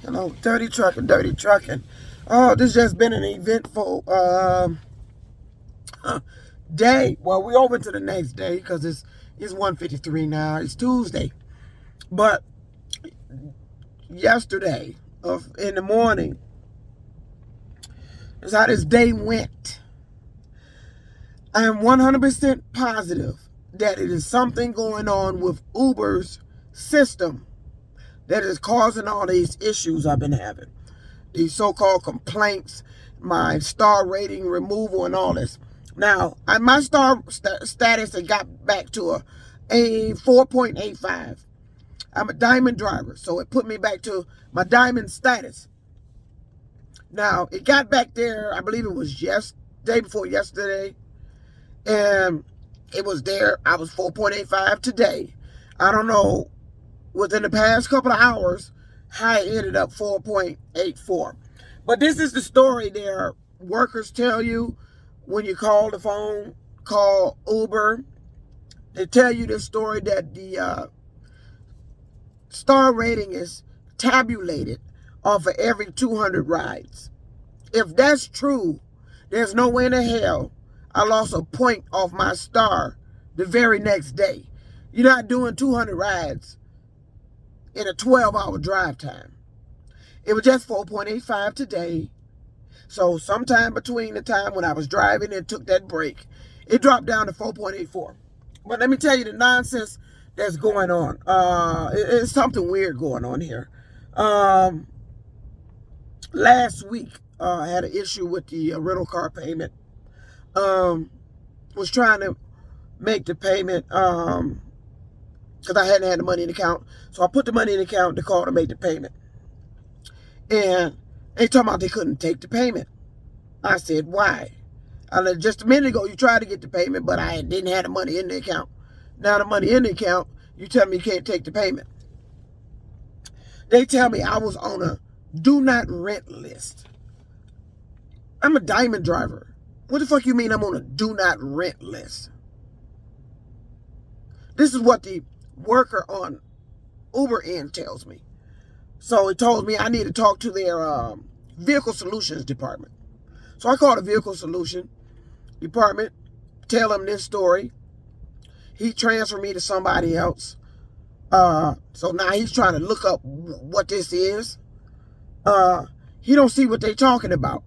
Hello, Dirty Trucking, Dirty Trucking. Oh, this just been an eventful day. Well, we over to the next day because it's 1:53 now. It's Tuesday. But yesterday in the morning is how this day went. I am 100% positive that it is something going on with Uber's system that is causing all these issues I've been having. These so-called complaints, my star rating removal, and all this. Now, my star status had got back to a 4.85. I'm a diamond driver, so it put me back to my diamond status. Now, it got back there, I believe it was day before yesterday, and it was there. I was 4.85 today. I don't know, within the past couple of hours, how I ended up 4.84. But this is the story their workers tell you when you call the phone, call Uber. They tell you this story that the star rating is tabulated off of every 200 rides. If that's true, there's no way in the hell I lost a point off my star the very next day. You're not doing 200 rides in a 12-hour drive time. It was just 4.85 today. So sometime between the time when I was driving and took that break, it dropped down to 4.84. But let me tell you the nonsense that's going on. It's something weird going on here. Last week, I had an issue with the rental car payment. Was trying to make the payment because I hadn't had the money in the account. So I put the money in the account to call to make the payment. And they told me they couldn't take the payment. I said, why? I said, just a minute ago, you tried to get the payment, but I didn't have the money in the account. Now the money in the account, you tell me you can't take the payment. They tell me I was on a do not rent list. I'm a diamond driver. What the fuck you mean I'm on a do not rent list? This is what the worker on Uber end tells me. So it told me I need to talk to their vehicle solutions department. So I called the vehicle solution department, tell him this story. He transferred me to somebody else. So now he's trying to look up what this is. He don't see what they talking about.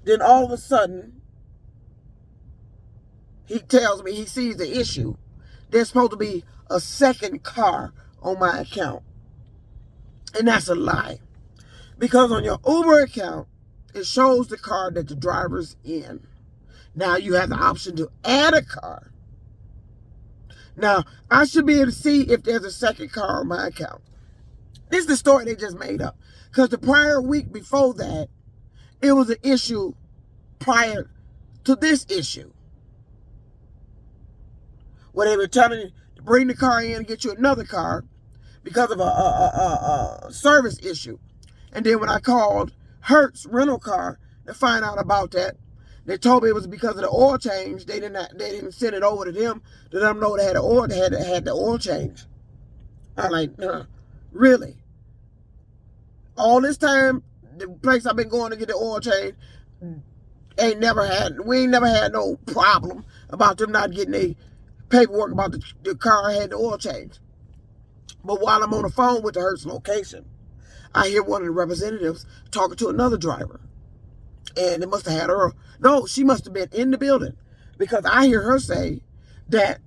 Then all of a sudden, he tells me he sees the issue. There's supposed to be a second car on my account. And that's a lie. Because on your Uber account, it shows the car that the driver's in. Now you have the option to add a car. Now, I should be able to see if there's a second car on my account. This is the story they just made up. Because the prior week before that, it was an issue prior to this issue, where they were telling you to bring the car in and get you another car because of a service issue. And then when I called Hertz rental car to find out about that, they told me it was because of the oil change. They didn't send it over to them to let them know they had the oil change. I'm like, really? All this time, the place I've been going to get the oil change we ain't never had no problem about them not getting a paperwork about the car had the oil change. But while I'm on the phone with the Hertz location, I hear one of the representatives talking to another driver. And they must have had her. No, she must have been in the building, because I hear her say that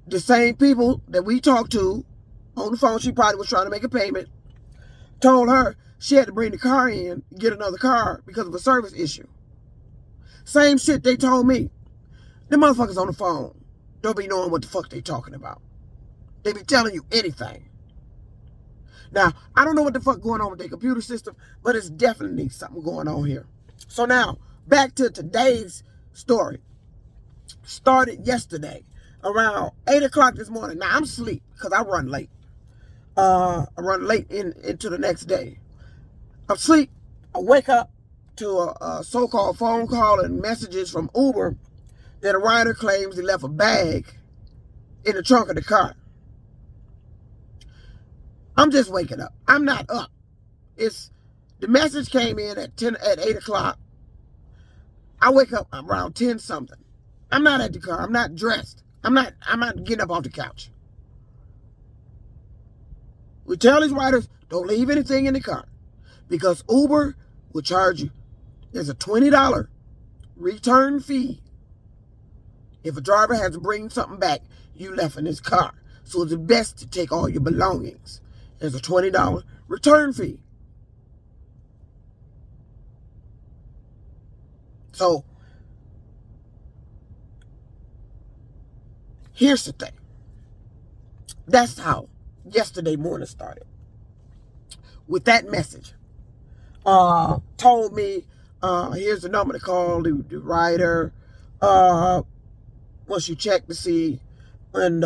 the same people that we talked to on the phone, she probably was trying to make a payment, told her she had to bring the car in, get another car because of a service issue. Same shit they told me. The motherfuckers on the phone don't be knowing what the fuck they talking about. They be telling you anything. Now, I don't know what the fuck going on with their computer system, but it's definitely something going on here. So now, back to today's story. Started yesterday around 8 o'clock this morning. Now, I'm asleep because I run late. I run late into the next day. I'm asleep. I wake up to a so-called phone call and messages from Uber that a rider claims he left a bag in the trunk of the car. I'm just waking up. I'm not up. The message came in at 8 o'clock. I wake up around 10 something. I'm not at the car. I'm not dressed. I'm not getting up off the couch. We tell these riders, don't leave anything in the car, because Uber will charge you. There's a $20 return fee if a driver has to bring something back you left in his car. So it's best to take all your belongings. There's a $20 return fee. So here's the thing. That's how yesterday morning started. With that message. Told me, here's the number to call the rider. Once you check to see, and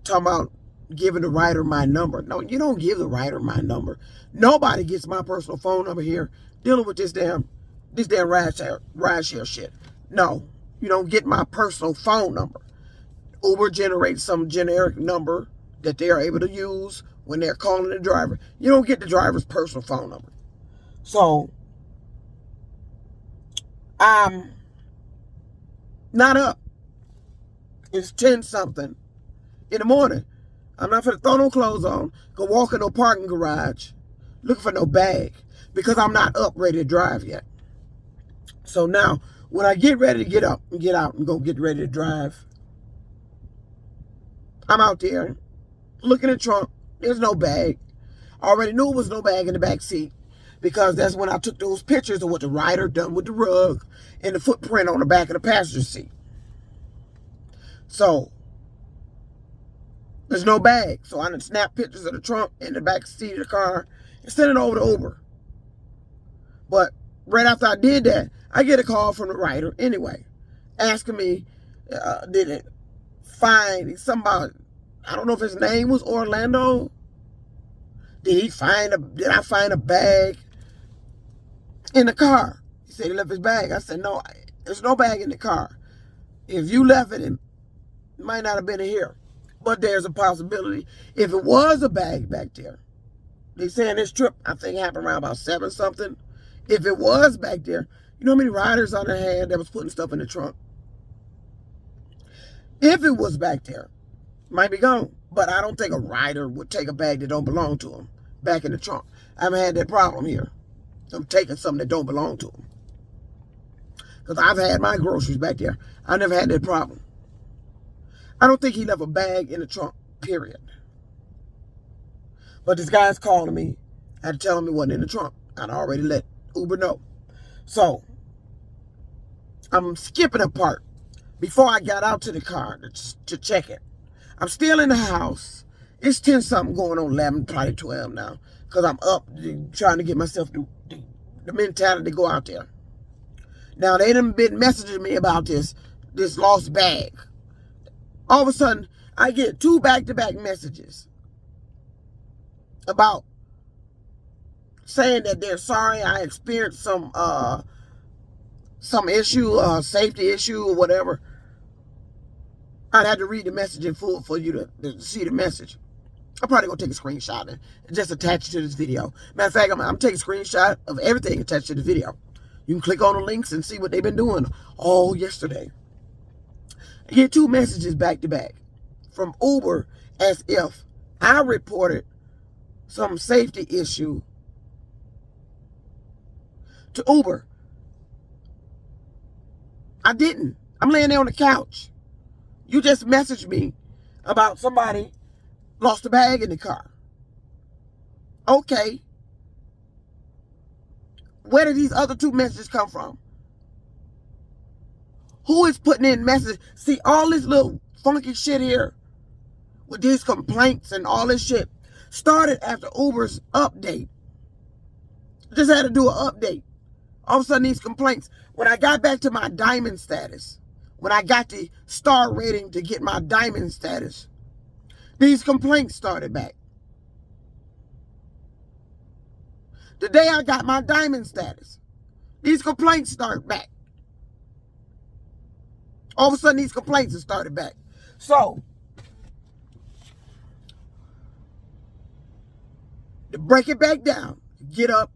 talking about giving the rider my number. No, you don't give the rider my number. Nobody gets my personal phone number here dealing with this damn rideshare shit. No, you don't get my personal phone number. Uber generates some generic number that they are able to use when they're calling the driver. You don't get the driver's personal phone number. So, I'm not up. It's 10 something in the morning. I'm not finna throw no clothes on, go walk in no parking garage, looking for no bag, because I'm not up ready to drive yet. So now, when I get ready to get up and get out and go get ready to drive, I'm out there looking at the trunk. There's no bag. I already knew there was no bag in the back seat, because that's when I took those pictures of what the rider done with the rug and the footprint on the back of the passenger seat. So there's no bag. So I done snap pictures of the trunk and the back seat of the car and send it over to Uber. But right after I did that, I get a call from the rider anyway, asking me, did it find somebody? I don't know if his name was Orlando. Did I find a bag in the car? He said he left his bag. I said, no, there's no bag in the car. If you left it, it might not have been here. But there's a possibility. If it was a bag back there, they saying this trip, I think, happened around about 7 something. If it was back there, you know how many riders on their hand that was putting stuff in the trunk? If it was back there, it might be gone. But I don't think a rider would take a bag that don't belong to him back in the trunk. I haven't had that problem here. I'm taking something that don't belong to him. Because I've had my groceries back there. I never had that problem. I don't think he left a bag in the trunk, period. But this guy's calling me. I had to tell him it wasn't in the trunk. I'd already let Uber know. So, I'm skipping a part. Before I got out to the car to check it, I'm still in the house. It's 10 something going on 11, probably 12 now. Because I'm up trying to get myself the mentality to go out there. Now, they done been messaging me about this lost bag. All of a sudden, I get 2 back-to-back messages about saying that they're sorry I experienced some issue, safety issue or whatever. I'd have to read the message in full for you to see the message. I'm probably going to take a screenshot and just attach it to this video. Matter of fact, I'm taking a screenshot of everything attached to the video. You can click on the links and see what they've been doing all yesterday. I get 2 messages back to back from Uber as if I reported some safety issue to Uber. I didn't. I'm laying there on the couch. You just messaged me about somebody lost a bag in the car. Okay. Where did these other 2 messages come from? Who is putting in messages? See, all this little funky shit here with these complaints and all this shit started after Uber's update. Just had to do an update. All of a sudden, these complaints. When I got back to my diamond status, when I got the star rating to get my diamond status, these complaints started back. The day I got my diamond status, these complaints started back. All of a sudden, these complaints have started back. So, To break it back down, get up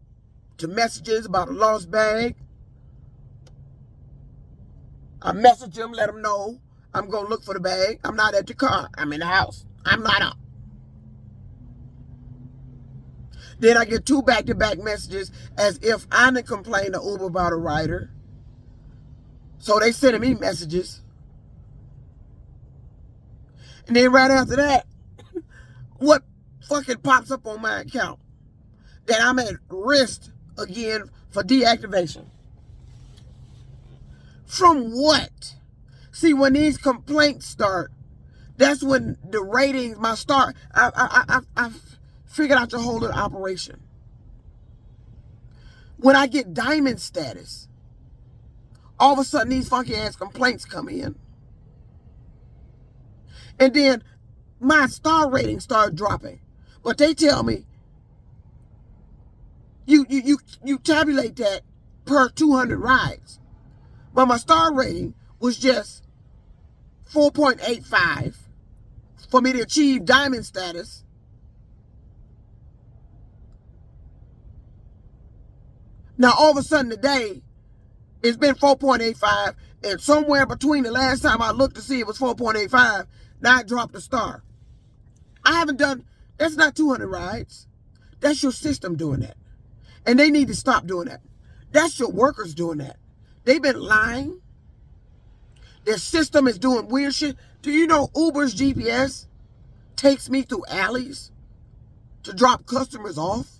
to messages about a lost bag. I message them, let them know I'm going to look for the bag. I'm not at the car. I'm in the house. I'm not up. Then I get 2 back-to-back messages as if I didn't complain to Uber about a rider. So they sending me messages. And then right after that, what fucking pops up on my account? That I'm at risk again for deactivation. From what? See, when these complaints start, that's when the ratings, my start, I figured out your whole little operation. When I get diamond status, all of a sudden these funky ass complaints come in. And then my star rating started dropping. But they tell me, you tabulate that per 200 rides. But my star rating was just 4.85 for me to achieve diamond status. Now, all of a sudden today, it's been 4.85, and somewhere between the last time I looked to see it was 4.85, now I dropped a star. I haven't done, that's not 200 rides. That's your system doing that. And they need to stop doing that. That's your workers doing that. They've been lying. Their system is doing weird shit. Do you know Uber's GPS takes me through alleys to drop customers off?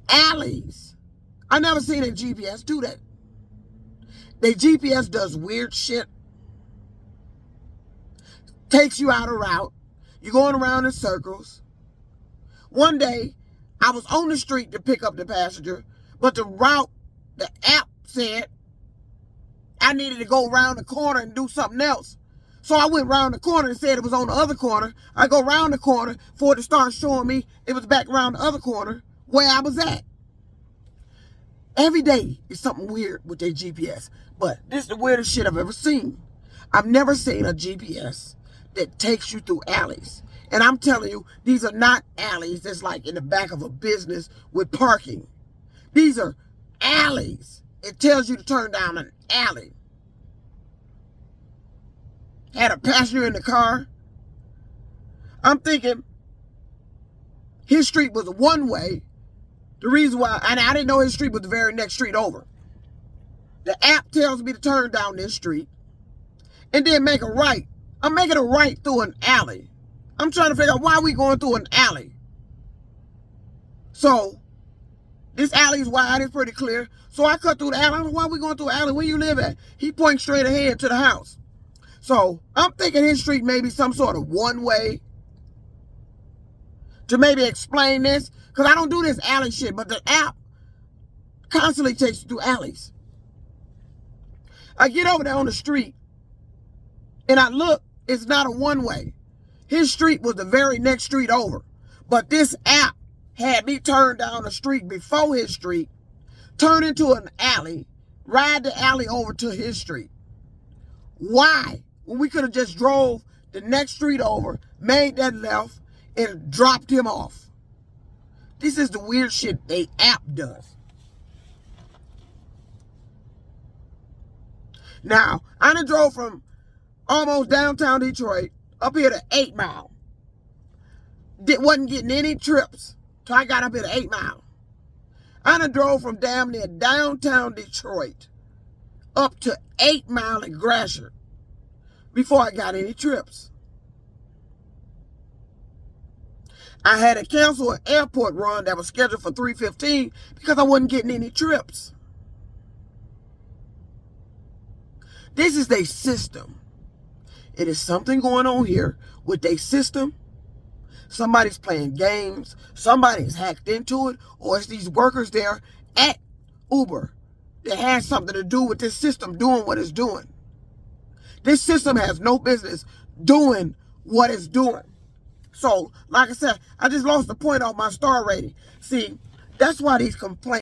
Alleys. I never seen a GPS do that. Their GPS does weird shit. Takes you out of route. You're going around in circles. One day, I was on the street to pick up the passenger, but the route, the app said I needed to go around the corner and do something else. So I went around the corner and said it was on the other corner. I go around the corner for it to start showing me it was back around the other corner where I was at. Every day is something weird with their GPS. But this is the weirdest shit I've ever seen. I've never seen a GPS that takes you through alleys. And I'm telling you, these are not alleys that's like in the back of a business with parking. These are alleys. It tells you to turn down an alley. Had a passenger in the car. I'm thinking his street was a one-way. The reason why, and I didn't know his street was the very next street over. The app tells me to turn down this street and then make a right. I'm making a right through an alley. I'm trying to figure out why we going through an alley. So, this alley is wide, it's pretty clear. So I cut through the alley. I'm like, why are we going through an alley? Where you live at? He points straight ahead to the house. So, I'm thinking his street may be some sort of one-way to maybe explain this. Because I don't do this alley shit, but the app constantly takes you through alleys. I get over there on the street, and I look, it's not a one-way. His street was the very next street over. But this app had me turn down the street before his street, turn into an alley, ride the alley over to his street. Why? When we could have just drove the next street over, made that left, and dropped him off. This is the weird shit the app does. Now, I done drove from almost downtown Detroit up here to 8 Mile. Wasn't getting any trips till I got up here to 8 Mile. I done drove from damn near downtown Detroit up to 8 Mile in Gratiot before I got any trips. I had to cancel an airport run that was scheduled for 3:15 because I wasn't getting any trips. This is their system. It is something going on here with their system. Somebody's playing games. Somebody's hacked into it. Or it's these workers there at Uber that has something to do with this system doing what it's doing. This system has no business doing what it's doing. So, like I said, I just lost the point off my star rating. See, that's why these complaints